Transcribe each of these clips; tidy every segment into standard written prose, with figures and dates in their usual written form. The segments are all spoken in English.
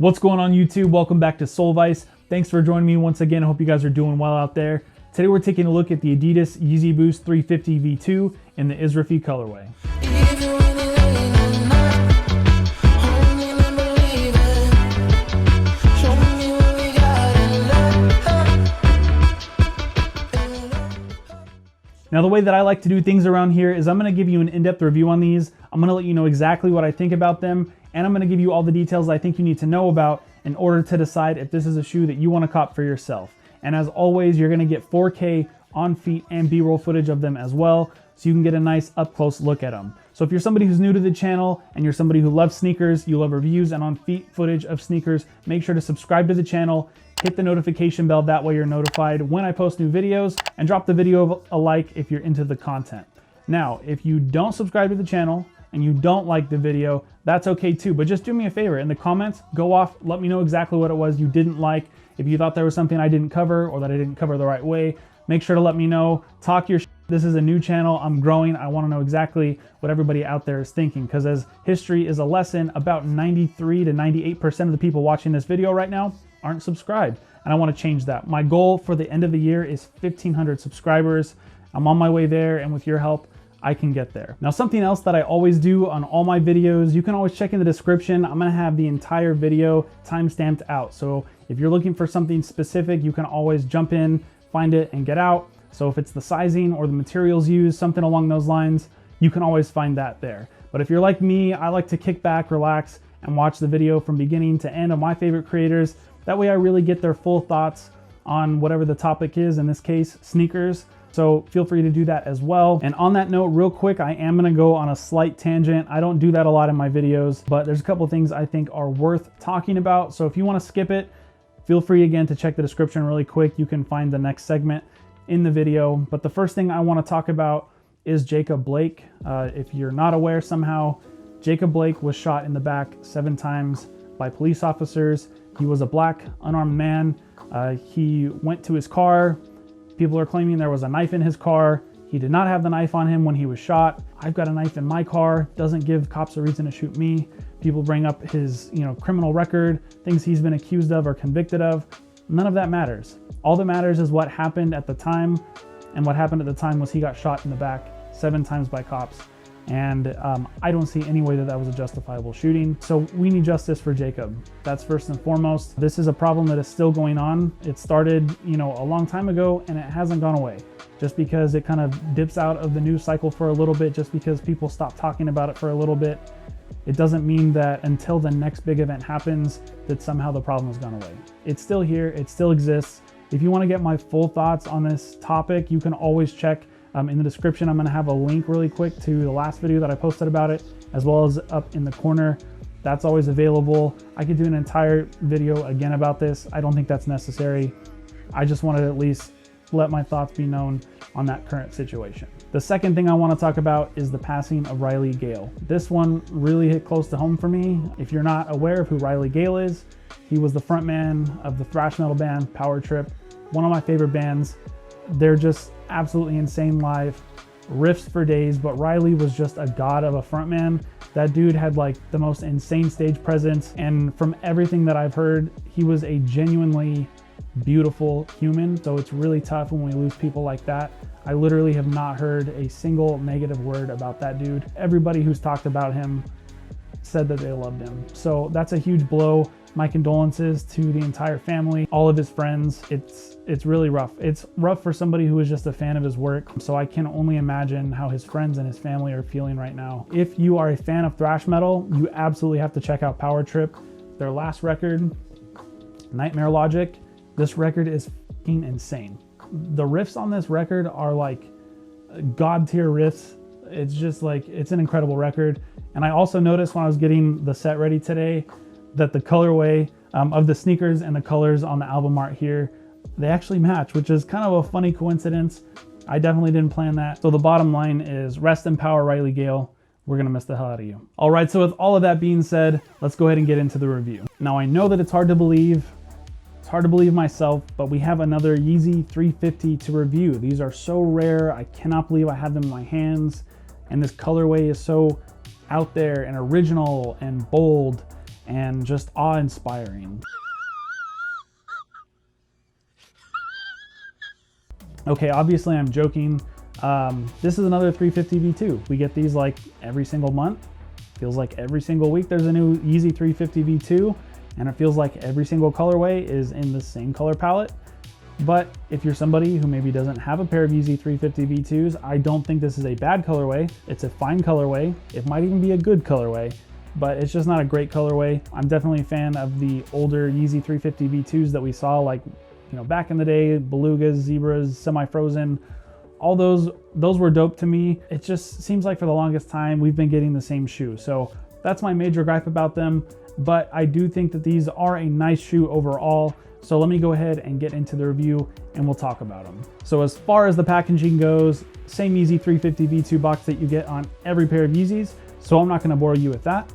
What's going on YouTube? Welcome back to Solvice. Thanks for joining me once again. I hope you guys are doing well out there. Today we're taking a look at the Adidas Yeezy Boost 350 V2 in the Israfil colorway. Now the way that I like to do things around here is I'm going to give you an in-depth review on these. I'm going to let you know exactly what I think about them, and I'm going to give you all the details I think you need to know about in order to decide if this is a shoe that you want to cop for yourself. And as always, you're going to get 4K on feet and B-roll footage of them as well, so you can get a nice up-close look at them. So if you're somebody who's new to the channel and you're somebody who loves sneakers, you love reviews and on-feet footage of sneakers, make sure to subscribe to the channel, hit the notification bell, that way you're notified when I post new videos, and drop the video a like if you're into the content. Now, if you don't subscribe to the channel and you don't like the video, that's okay too, but just do me a favor. In the comments, go off, let me know exactly what it was you didn't like. If you thought there was something I didn't cover or that I didn't cover the right way, make sure to let me know. Talk your shit. This is a new channel, I'm growing. I want to know exactly what everybody out there is thinking, because as history is a lesson, about 93 to 98% of the people watching this video right now aren't subscribed, and I want to change that. My goal for the end of the year is 1,500 subscribers. I'm on my way there, and with your help, I can get there. Now, something else that I always do on all my videos, you can always check in the description. I'm gonna have the entire video timestamped out. So if you're looking for something specific, you can always jump in, find it, and get out. So if it's the sizing or the materials used, something along those lines, you can always find that there. But if you're like me, I like to kick back, relax, and watch the video from beginning to end of my favorite creators. That way I really get their full thoughts on whatever the topic is, in this case, sneakers. So feel free to do that as well. And on that note, real quick, I am gonna go on a slight tangent. I don't do that a lot in my videos, but there's a couple of things I think are worth talking about. So if you wanna skip it, feel free again to check the description really quick. You can find the next segment in the video. But the first thing I wanna talk about is Jacob Blake. If you're not aware somehow, Jacob Blake was shot in the back 7 times by police officers. He was a black, unarmed man. He went to his car. People are claiming there was a knife in his car. He did not have the knife on him when he was shot. I've got a knife in my car. Doesn't give cops a reason to shoot me. People bring up his, criminal record, things he's been accused of or convicted of. None of that matters. All that matters is what happened at the time. And what happened at the time was he got shot in the back 7 times by cops. And I don't see any way that that was a justifiable shooting. So we need justice for Jacob. That's first and foremost. This is a problem that is still going on. It started, a long time ago, and it hasn't gone away. Just because it kind of dips out of the news cycle for a little bit, just because people stop talking about it for a little bit, it doesn't mean that until the next big event happens, that somehow the problem has gone away. It's still here, it still exists. If you want to get my full thoughts on this topic, you can always check in the description. I'm going to have a link really quick to the last video that I posted about it, as well as up in the corner. That's always available. I could do an entire video again about this. I don't think that's necessary. I just wanted to at least let my thoughts be known on that current situation. The second thing I want to talk about is the passing of Riley Gale. This one really hit close to home for me. If you're not aware of who Riley Gale is, he was the frontman of the thrash metal band Power Trip, one of my favorite bands. They're just absolutely insane live, riffs for days, but Riley was just a god of a frontman. That dude had like the most insane stage presence, and from everything that I've heard, he was a genuinely beautiful human. So it's really tough when we lose people like that. I literally have not heard a single negative word about that dude. Everybody who's talked about him said that they loved him. So that's a huge blow. My condolences to the entire family, all of his friends. It's really rough. It's rough for somebody who is just a fan of his work. So I can only imagine how his friends and his family are feeling right now. If you are a fan of thrash metal, you absolutely have to check out Power Trip. Their last record, Nightmare Logic. This record is fucking insane. The riffs on this record are like god tier riffs. It's just like, it's an incredible record. And I also noticed when I was getting the set ready today that the colorway of the sneakers and the colors on the album art here, they actually match, which is kind of a funny coincidence. I definitely didn't plan that. So the bottom line is rest in power, Riley Gale. We're gonna miss the hell out of you. All right, so with all of that being said, let's go ahead and get into the review. Now I know that it's hard to believe. It's hard to believe myself, but we have another Yeezy 350 to review. These are so rare. I cannot believe I have them in my hands. And this colorway is so out there and original and bold and just awe-inspiring. Okay, obviously I'm joking. This is another 350 V2. We get these like every single month. Feels like every single week there's a new Yeezy 350 V2, and it feels like every single colorway is in the same color palette. But if you're somebody who maybe doesn't have a pair of Yeezy 350 V2s, I don't think this is a bad colorway. It's a fine colorway. It might even be a good colorway, but it's just not a great colorway. I'm definitely a fan of the older Yeezy 350 V2s that we saw, like, you know, back in the day, belugas, zebras, semi-frozen. All those were dope to me. It just seems like for the longest time we've been getting the same shoe. So that's my major gripe about them. But I do think that these are a nice shoe overall. So let me go ahead and get into the review and we'll talk about them. So as far as the packaging goes, same Yeezy 350 V2 box that you get on every pair of Yeezys. So I'm not gonna bore you with that.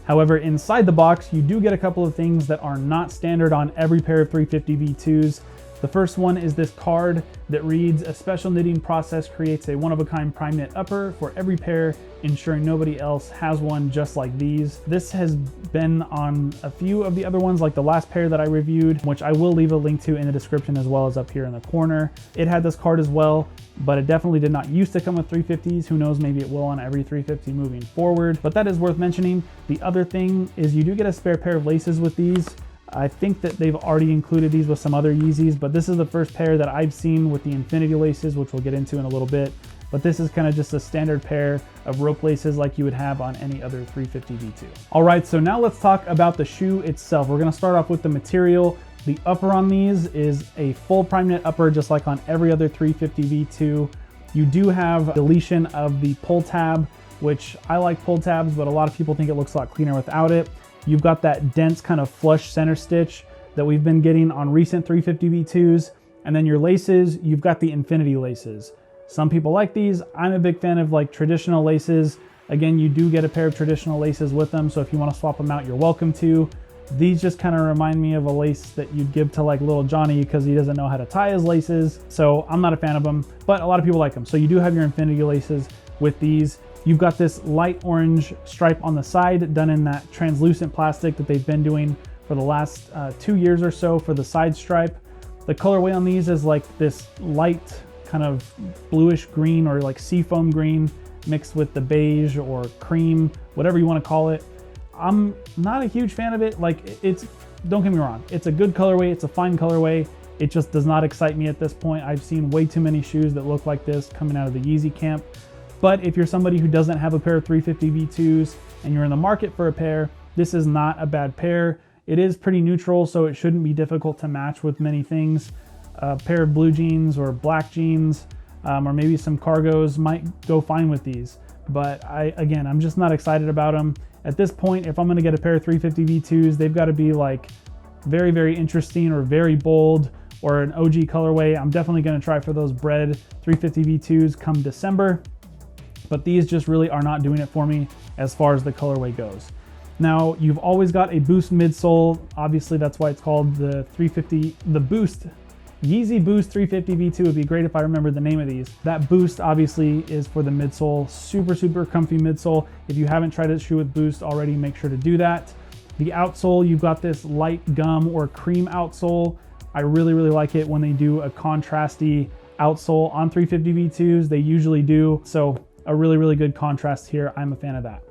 However, inside the box, you do get a couple of things that are not standard on every pair of 350 V2s. The first one is this card that reads, "A special knitting process creates a one-of-a-kind prime knit upper for every pair, ensuring nobody else has one just like these." This has been on a few of the other ones, like the last pair that I reviewed, which I will leave a link to in the description as well as up here in the corner. It had this card as well, but it definitely did not used to come with 350s. Who knows, maybe it will on every 350 moving forward, but that is worth mentioning. The other thing is you do get a spare pair of laces with these. I think that they've already included these with some other Yeezys, but this is the first pair that I've seen with the infinity laces, which we'll get into in a little bit. But this is kind of just a standard pair of rope laces like you would have on any other 350 V2. All right, so now let's talk about the shoe itself. We're gonna start off with the material. The upper on these is a full prime knit upper, just like on every other 350 V2. You do have deletion of the pull tab, which I like pull tabs, but a lot of people think it looks a lot cleaner without it. You've got that dense kind of flush center stitch that we've been getting on recent 350 V2s. And then your laces, you've got the infinity laces. Some people like these. I'm a big fan of like traditional laces. Again, you do get a pair of traditional laces with them, so if you want to swap them out, you're welcome to. These just kind of remind me of a lace that you'd give to like little Johnny because he doesn't know how to tie his laces. So I'm not a fan of them, but a lot of people like them. So you do have your infinity laces with these. You've got this light orange stripe on the side done in that translucent plastic that they've been doing for the last 2 years or so for the side stripe. The colorway on these is like this light kind of bluish green or like seafoam green mixed with the beige or cream, whatever you want to call it. I'm not a huge fan of it. Like, it's, don't get me wrong, it's a good colorway, it's a fine colorway. It just does not excite me at this point. I've seen way too many shoes that look like this coming out of the Yeezy camp. But if you're somebody who doesn't have a pair of 350 V2s and you're in the market for a pair, this is not a bad pair. It is pretty neutral, so it shouldn't be difficult to match with many things. A pair of blue jeans or black jeans, or maybe some cargos might go fine with these. But again, I'm just not excited about them. At this point, if I'm gonna get a pair of 350 V2s, they've gotta be like very, very interesting or very bold or an OG colorway. I'm definitely gonna try for those bread 350 V2s come December. But these just really are not doing it for me as far as the colorway goes. Now, you've always got a Boost midsole. Obviously, that's why it's called the 350, the Boost. Yeezy Boost 350 V2 would be great if I remember the name of these. That Boost obviously is for the midsole. Super, super comfy midsole. If you haven't tried a shoe with Boost already, make sure to do that. The outsole, you've got this light gum or cream outsole. I really, really like it when they do a contrasty outsole on 350 V2s. They usually do. So a really, really good contrast here. I'm a fan of that.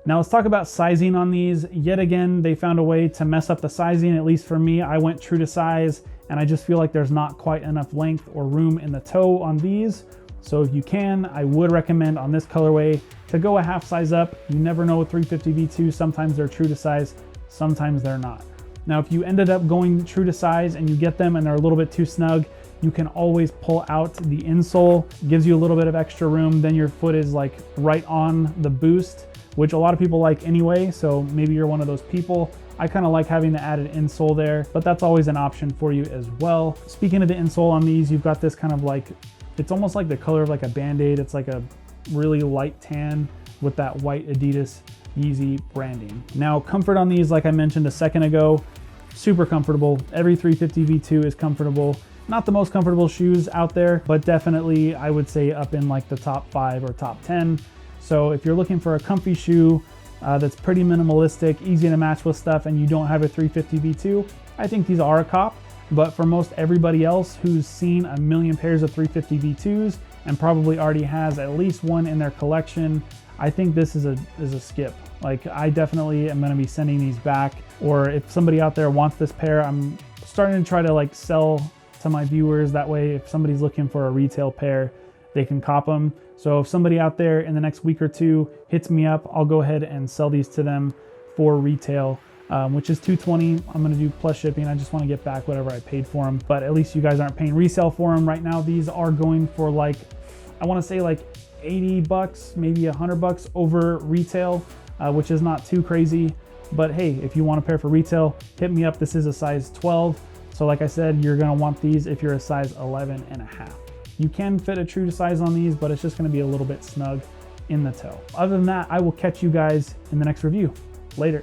Now let's talk about sizing on these. Yet again, they found a way to mess up the sizing. At least for me, I went true to size and I just feel like there's not quite enough length or room in the toe on these. So if you can, I would recommend on this colorway to go a half size up. You never know with 350 V2, sometimes they're true to size, sometimes they're not. Now, if you ended up going true to size and you get them and they're a little bit too snug, you can always pull out the insole. Gives you a little bit of extra room. Then your foot is like right on the Boost, which a lot of people like anyway. So maybe you're one of those people. I kind of like having the added insole there, but that's always an option for you as well. Speaking of the insole on these, you've got this kind of like, it's almost like the color of like a Band-Aid. It's like a really light tan with that white Adidas Yeezy branding. Now, comfort on these, like I mentioned a second ago, super comfortable. Every 350 V2 is comfortable. Not the most comfortable shoes out there, but definitely I would say up in like the top 5 or top 10. So if you're looking for a comfy shoe that's pretty minimalistic, easy to match with stuff, and you don't have a 350 V2, I think these are a cop. But for most everybody else who's seen a million pairs of 350 V2s and probably already has at least one in their collection, I think this is a skip. Like, I definitely am gonna be sending these back, or if somebody out there wants this pair, I'm starting to try to like sell to my viewers. That way, if somebody's looking for a retail pair, they can cop them. So if somebody out there in the next week or two hits me up, I'll go ahead and sell these to them for retail, which is $220. I'm gonna do plus shipping. I just wanna get back whatever I paid for them, but at least you guys aren't paying resale for them. Right now, these are going for like, I wanna say like 80 bucks, maybe 100 bucks over retail, which is not too crazy. But hey, if you want a pair for retail, hit me up. This is a size 12. So like I said, you're gonna want these if you're a size 11 and a half. You can fit a true size on these, but it's just gonna be a little bit snug in the toe. Other than that, I will catch you guys in the next review. Later.